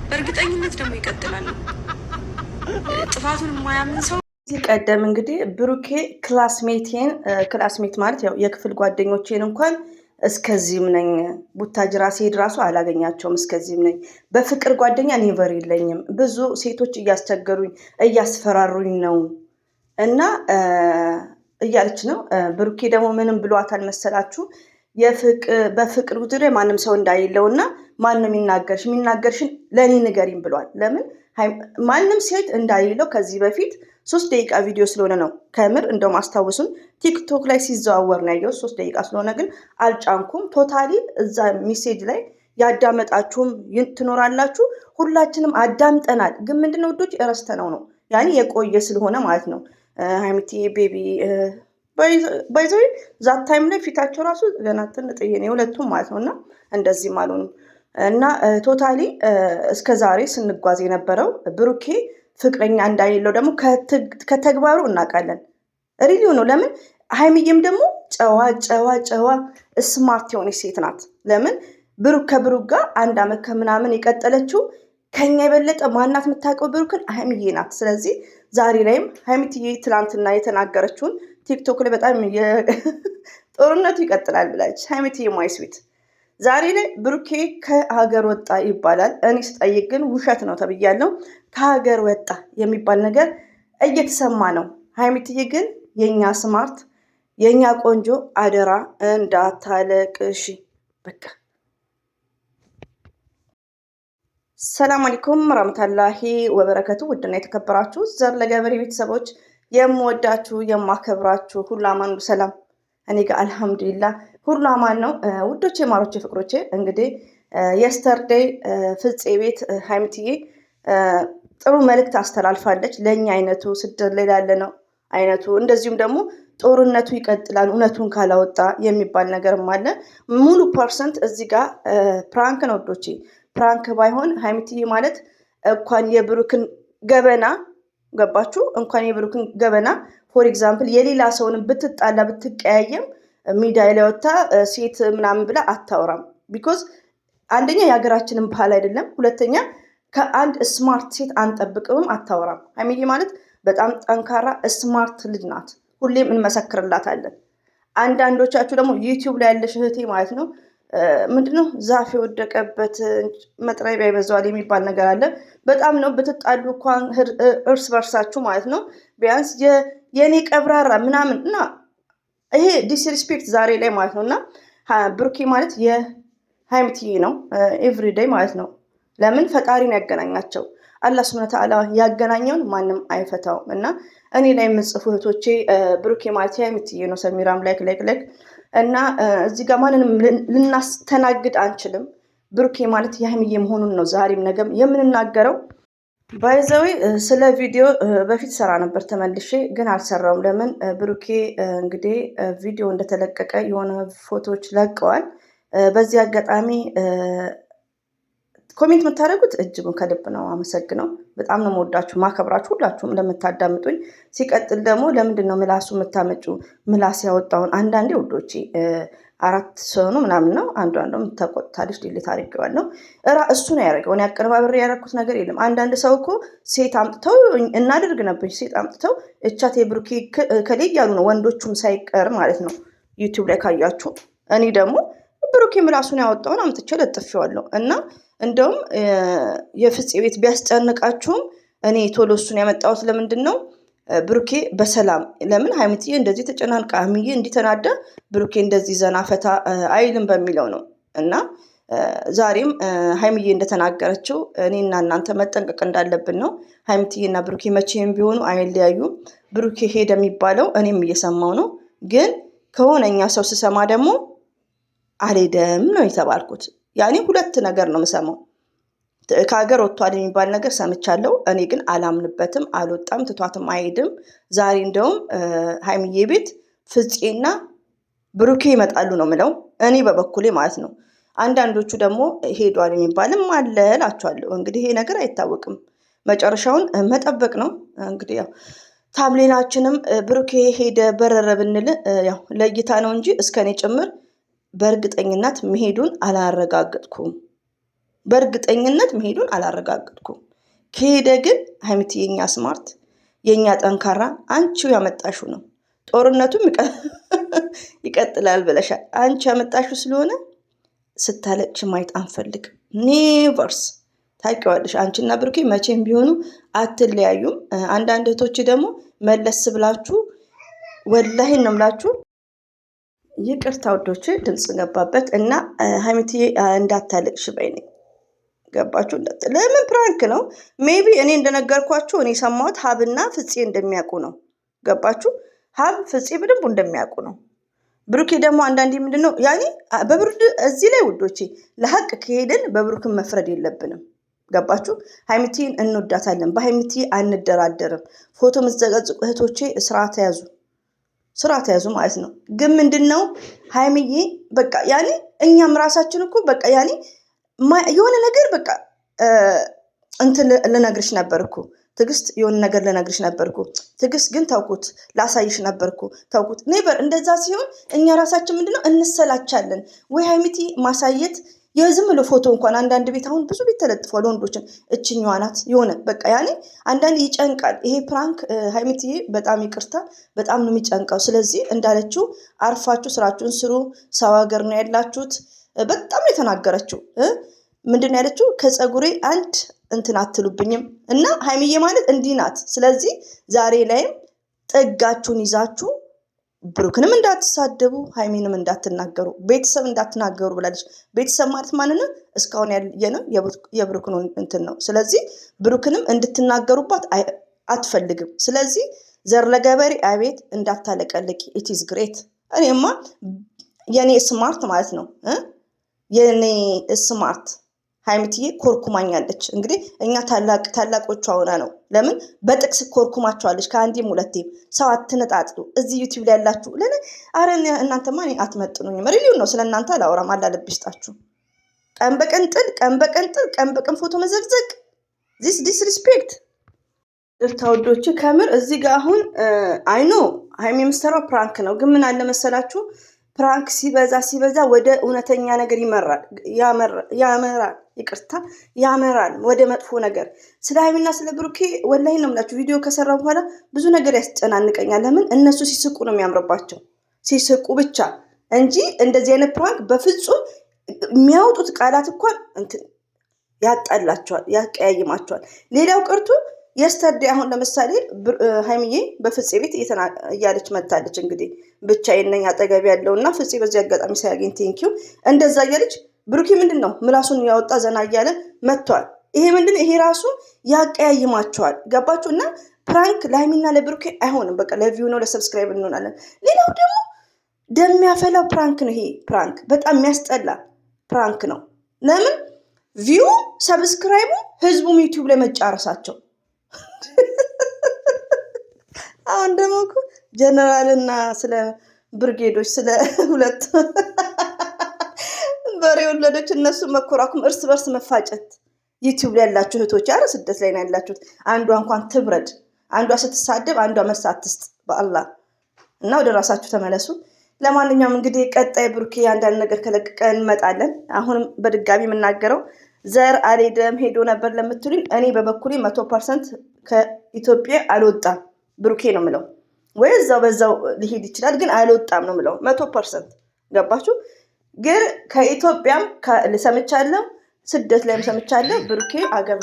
በእርግጠኝነት ደግሞ ይቀጥላሉ። ጥፋቱን የማያምን ሰው ከዚህ ቀደም እንግዲህ ብሩኬ ክላስሜት ማለት ያው የክፍል ጓደኞቼን እንኳን እስከዚህም ነኝ፣ ቡታጅራ ስሄድ ራሱ አላገኛቸውም፣ እስከዚህም ነኝ፣ በፍቅር ጓደኛ ኔቨር የለኝም፣ ብዙ ሴቶች እያስቸገሩኝ እያስፈራሩኝ ነው እና እያለች ነው። ብሩኬ ደግሞ ምንም ብሏታል መሰላችሁ? በፍቅር ዙሪያ ማንም ሰው እንዳይለው እና ማንም የሚናገርሽን ለእኔ ንገሪኝ ብሏል። ለምን ማንም ሴት እንዳይለው ከዚህ በፊት 3 ደቂቃ ቪዲዮ ስለሆነ ነው። ከምር እንደውም አስታውሱን ቲክቶክ ላይ ሲዘዋወር ነው ያየሁት። 3 ደቂቃ ስለሆነ ግን አልጫንኩም። ቶታሊ እዛ ሜሴጅ ላይ ያዳመጣችሁም ትኖራላችሁ። ሁላችንም አዳምጠናል። ግን ምንድነው ውዶች እረስተነው ነው ያኔ የቆየ ስለሆነ ማለት ነው። ሀይሚቲ ቤቢ ባይዘዊ ዛት ታይም ላይ ፊታቸው ራሱ ገና ትንጥዬ ነው የሁለቱም ማለት ነው። እና እንደዚህም አልሆኑም እና ቶታሊ እስከ ዛሬ ስንጓዝ የነበረው ብሩኬ ፍቅረኛ እንዳይለው ደግሞ ከተግባሩ እናውቃለን። ሪሊው ነው። ለምን ሀይሚዬም ደግሞ ጨዋ ስማርት የሆነች ሴት ናት። ለምን ከብሩክ ጋር 1 ዓመት ከምናምን የቀጠለችው ከኛ የበለጠ ማናት የምታውቀው ብሩክን? ሀይሚዬ ናት። ስለዚህ ዛሬ ላይም ሀይሚትዬ ትላንትና የተናገረችውን ቲክቶክ ላይ በጣም ጦርነቱ ይቀጥላል ብላለች። ሀይሚትዬ ማይስዊት ዛሬ ላይ ብሩኬ ከሀገር ወጣ ይባላል። እኔ ስጠይቅ ግን ውሸት ነው ተብያለሁ። ከሀገር ወጣ የሚባል ነገር እየተሰማ ነው። ሀይሚትዬ ግን የኛ ስማርት የኛ ቆንጆ አደራ እንዳታለቅሺ በቃ። ሰላም አለይኩም ረህመቱላሂ ወበረከቱ። ውድና የተከበራችሁ ዘር ለገበሬ ቤተሰቦች የምወዳችሁ የማከብራችሁ ሁሉ አማን ሰላም፣ እኔ ጋር አልሐምዱሊላህ ሁሉ አማን ነው። ውዶቼ ማሮቼ ፍቅሮቼ እንግዲህ የስተርዴይ ፍፄ ቤት ሀይሚትዬ ጥሩ መልእክት አስተላልፋለች። ለእኛ አይነቱ ስደት ላይ ላለ ነው አይነቱ እንደዚሁም ደግሞ ጦርነቱ ይቀጥላል እውነቱን ካላወጣ የሚባል ነገርም አለ። ሙሉ ፐርሰንት እዚህ ጋር ፕራንክ ነው ውዶቼ። ፕራንክ ባይሆን ሀይሚትዬ ማለት እንኳን የብሩክን ገበና ገባችሁ? እንኳን የብሩክን ገበና ፎር ኤግዛምፕል የሌላ ሰውን ብትጣላ ብትቀያየም ሚዲያ ላይ ወጥታ ሴት ምናምን ብላ አታወራም። ቢኮዝ አንደኛ የሀገራችንን ባህል አይደለም፣ ሁለተኛ ከአንድ ስማርት ሴት አንጠብቅም፣ አታወራም። ሀይሚዬ ማለት በጣም ጠንካራ ስማርት ልጅ ናት። ሁሌም እንመሰክርላታለን። አንዳንዶቻችሁ ደግሞ ዩቲዩብ ላይ ያለሽ እህቴ ማለት ነው ምንድነው ዛፍ የወደቀበት መጥረቢያ ይበዛዋል የሚባል ነገር አለ። በጣም ነው ብትጣሉ እንኳን እርስ በርሳችሁ ማለት ነው ቢያንስ የኔ ቀብራራ ምናምን እና ይሄ ዲስሪስፔክት ዛሬ ላይ ማለት ነው። እና ብሩኬ ማለት የሀይሚትዬ ነው ኤቭሪዴይ ማለት ነው። ለምን ፈጣሪን ያገናኛቸው አላህ ሱብሃነሁ ወተዓላ ያገናኘውን ማንም አይፈታውም። እና እኔ ላይ የምጽፉ እህቶቼ ብሩኬ ማለት የሀይሚትዬ ነው። ሰሚራም ላይክ እና እዚህ ጋር ማንንም ልናስተናግድ አንችልም። ብሩኬ ማለት የሀይሚዬ መሆኑን ነው ዛሬም ነገም የምንናገረው። ባይዘዊ ስለ ቪዲዮ በፊት ሰራ ነበር ተመልሼ ግን አልሰራውም። ለምን ብሩኬ እንግዲህ ቪዲዮ እንደተለቀቀ የሆነ ፎቶዎች ለቀዋል። በዚህ አጋጣሚ ኮሜንት የምታደርጉት እጅጉን ከልብ ነው አመሰግነው። በጣም ነው የምወዳችሁ ማከብራችሁ ሁላችሁም ለምታዳምጡኝ። ሲቀጥል ደግሞ ለምንድን ነው ምላሱ የምታመጩ? ምላስ ያወጣውን አንዳንዴ ውዶቼ 4 ሰው ነው ምናምን ነው አንዱ ተቆጥታለች ዲሊት አድርጌዋለሁ። እሱ ነው ያደረገው። እኔ አቀነባብሬ ያደረኩት ነገር የለም። አንዳንድ ሰው እኮ ሴት አምጥተው እናደርግ ነበር ሴት አምጥተው እቻት የብሩኬ ከሌ እያሉ ነው ወንዶቹም ሳይቀር ማለት ነው ዩቲዩብ ላይ ካያችሁ። እኔ ደግሞ ብሩኬ ምላሱን ያወጣውን አምጥቼ ለጥፌዋለሁ። እና እንደውም የፍፄ ቤት ቢያስጨንቃችሁም እኔ ቶሎ እሱን ያመጣሁት ለምንድን ነው ብሩኬ በሰላም ለምን ሀይሚትዬ እንደዚህ ተጨናንቃ ሀይሚዬ እንዲተናዳ ብሩኬ እንደዚህ ዘና ፈታ አይልም በሚለው ነው። እና ዛሬም ሀይሚዬ እንደተናገረችው እኔና እናንተ መጠንቀቅ እንዳለብን ነው። ሀይሚትዬ እና ብሩኬ መቼም ቢሆኑ አይለያዩም። ብሩኬ ሄደ የሚባለው እኔም እየሰማው ነው። ግን ከሆነኛ ሰው ስሰማ ደግሞ አልሄደም ነው የተባልኩት። ያኔ 2 ነገር ነው የምሰማው። ከሀገር ወጥቷል የሚባል ነገር ሰምቻለሁ። እኔ ግን አላምንበትም። አልወጣም፣ ትቷትም አይሄድም። ዛሬ እንደውም ሀይሚዬ ቤት ፍፄና ብሩኬ ይመጣሉ ነው ምለው እኔ በበኩሌ ማለት ነው። አንዳንዶቹ ደግሞ ሄዷል የሚባልም አለ እላቸዋለሁ። እንግዲህ ይሄ ነገር አይታወቅም፣ መጨረሻውን መጠበቅ ነው። እንግዲህ ያው ታብሌናችንም ብሩኬ ሄደ በረረ ብንል ያው ለእይታ ነው እንጂ እስከኔ ጭምር በእርግጠኝነት መሄዱን አላረጋገጥኩም። በእርግጠኝነት መሄዱን አላረጋግጥኩም። ከሄደ ግን ሀይሚት የኛ ስማርት የኛ ጠንካራ አንቺው ያመጣሽው ነው። ጦርነቱም ይቀጥላል ብለሻል። አንቺ ያመጣሽው ስለሆነ ስታለቅሽ ማየት አንፈልግም። ኔቨርስ ታውቂዋለሽ። አንቺና ብሩኬ መቼም ቢሆኑ አትለያዩም። አንዳንድ እህቶች ደግሞ መለስ ብላችሁ ወላሂ ነው የምላችሁ። ይቅርታ ውዶች ድምፅ ገባበት እና ሀይሚትዬ እንዳታለቅሽ በይ ነኝ። ገባችሁ? ለምን ፕራንክ ነው። ሜቢ እኔ እንደነገርኳችሁ እኔ ሰማሁት ሀብና ፍፄ እንደሚያውቁ ነው። ገባችሁ? ሀብ ፍፄ በደንቡ እንደሚያውቁ ነው። ብሩኬ ደግሞ አንዳንዴ ምንድን ነው ያኔ በብሩድ እዚህ ላይ ውዶቼ ለሀቅ ከሄድን በብሩክን መፍረድ የለብንም። ገባችሁ? ሀይሚትዬን እንወዳታለን። በሀይሚትዬ አንደራደርም። ፎቶ የምትዘቀዝቁ እህቶቼ ስርዓት ያዙ ማለት ነው። ግን ምንድን ነው ሀይሚዬ በቃ ያኔ እኛም ራሳችን እኮ በቃ ያኔ የሆነ ነገር በቃ እንትን ልነግርሽ ነበርኩ ትዕግስት፣ የሆነ ነገር ልነግርሽ ነበርኩ ትዕግስት፣ ግን ተውኩት፣ ላሳይሽ ነበርኩ ተውኩት። ኔበር እንደዛ ሲሆን እኛ ራሳችን ምንድነው እንሰላቻለን ወይ ሀይሚቲ ማሳየት የዝም ብሎ ፎቶ እንኳን አንዳንድ ቤት አሁን ብዙ ቤት ተለጥፏል ወንዶችን እችኛዋ ናት የሆነ በቃ ያኔ አንዳንድ ይጨንቃል። ይሄ ፕራንክ ሀይሚትዬ በጣም ይቅርታ በጣም ነው የሚጨንቀው። ስለዚህ እንዳለችው አርፋችሁ ስራችሁን ስሩ። ሰው ሀገር ነው ያላችሁት። በጣም የተናገረችው ምንድን ያለችው ከፀጉሬ አንድ እንትን አትሉብኝም እና ሀይሚዬ ማለት እንዲህ ናት። ስለዚህ ዛሬ ላይም ጥጋችሁን ይዛችሁ ብሩክንም እንዳትሳደቡ ሀይሚንም እንዳትናገሩ ቤተሰብ እንዳትናገሩ ብላለች። ቤተሰብ ማለት ማንን ነው? እስካሁን ያየነው የብሩክን እንትን ነው። ስለዚህ ብሩክንም እንድትናገሩባት አትፈልግም። ስለዚህ ዘር ለገበሬ አቤት እንዳታለቀልቂ። ኢትዝ ግሬት። እኔማ የኔ ስማርት ማለት ነው የኔ ስማርት ሀይሚትዬ ኮርኩማኛለች። እንግዲህ እኛ ታላቆቿ ሆና ነው። ለምን በጥቅስ ኮርኩማቸዋለች። ከአንዴም ሁለቴም። ሰው አትነጣጥሉ። እዚህ ዩቲዩብ ላይ ያላችሁ አረ እናንተማ እኔ አትመጥኑኝም። ሪሊውን ነው ስለ እናንተ አላወራም። አላለብሽ ጣችሁ ቀን በቀን ጥል፣ ቀን በቀን ፎቶ መዘግዘግ ዚስ ዲስሪስፔክት እርታውዶች ከምር እዚህ ጋር አሁን አይኖ ሀይሚ የምትሰራው ፕራንክ ነው። ግን ምን አለ መሰላችሁ ፕራንክ ሲበዛ ወደ እውነተኛ ነገር ያመራል ወደ መጥፎ ነገር። ስለ ሀይሚና ስለ ብሩኬ ወላሂ ነው የምላችሁ ቪዲዮ ከሰራ በኋላ ብዙ ነገር ያስጨናንቀኛል። ለምን እነሱ ሲስቁ ነው የሚያምርባቸው፣ ሲስቁ ብቻ እንጂ እንደዚህ አይነት ፕራንክ በፍጹም የሚያወጡት ቃላት እንኳን ያጣላቸዋል፣ ያቀያይማቸዋል። ሌላው ቀርቶ የስተርዴ አሁን ለምሳሌ ሀይሚዬ በፍፄ ቤት እያለች መታለች። እንግዲህ ብቻዬን ነኝ አጠገብ ያለው እና ፍፄ በዚህ አጋጣሚ ሳያገኝ ቴንኪው እንደዛ እያለች ብሩኬ ምንድን ነው ምላሱን ያወጣ ዘና እያለ መጥቷል። ይሄ ምንድን ይሄ ራሱ ያቀያይማቸዋል። ገባችሁ? እና ፕራንክ ለሀይሚና ለብሩኬ አይሆንም። በቃ ለቪው ነው ለሰብስክራይብ እንሆናለን። ሌላው ደግሞ ደም ያፈላው ፕራንክ ነው። ይሄ ፕራንክ በጣም የሚያስጠላ ፕራንክ ነው። ለምን ቪው ሰብስክራይቡ ህዝቡም ዩቲዩብ ላይ መጫረሳቸው። አሁን ደግሞ እኮ ጀነራልና ስለ ብርጌዶች ስለ ሁለት በሬ ወለዶች እነሱ መኮራኩም እርስ በርስ መፋጨት ዩቲዩብ ላይ ያላችሁ እህቶች፣ አረ ስደት ላይ ነው ያላችሁት። አንዷ እንኳን ትብረድ፣ አንዷ ስትሳደብ አንዷ መልስ አትስጥ በአላህ እና ወደ ራሳችሁ ተመለሱ። ለማንኛውም እንግዲህ ቀጣይ ብሩኬ አንዳንድ ነገር ከለቀቀ እንመጣለን። አሁንም በድጋሚ የምናገረው ዘር አልሄደም ሄዶ ነበር ለምትሉኝ እኔ በበኩሌ 100% ከኢትዮጵያ አልወጣም ብሩኬ ነው ምለው። ወይ እዛው በዛው ሊሄድ ይችላል፣ ግን አልወጣም ነው ምለው 100%። ገባችሁ? ግን ከኢትዮጵያም ሰምቻለሁ፣ ስደት ላይም ሰምቻለሁ ብሩኬ አገር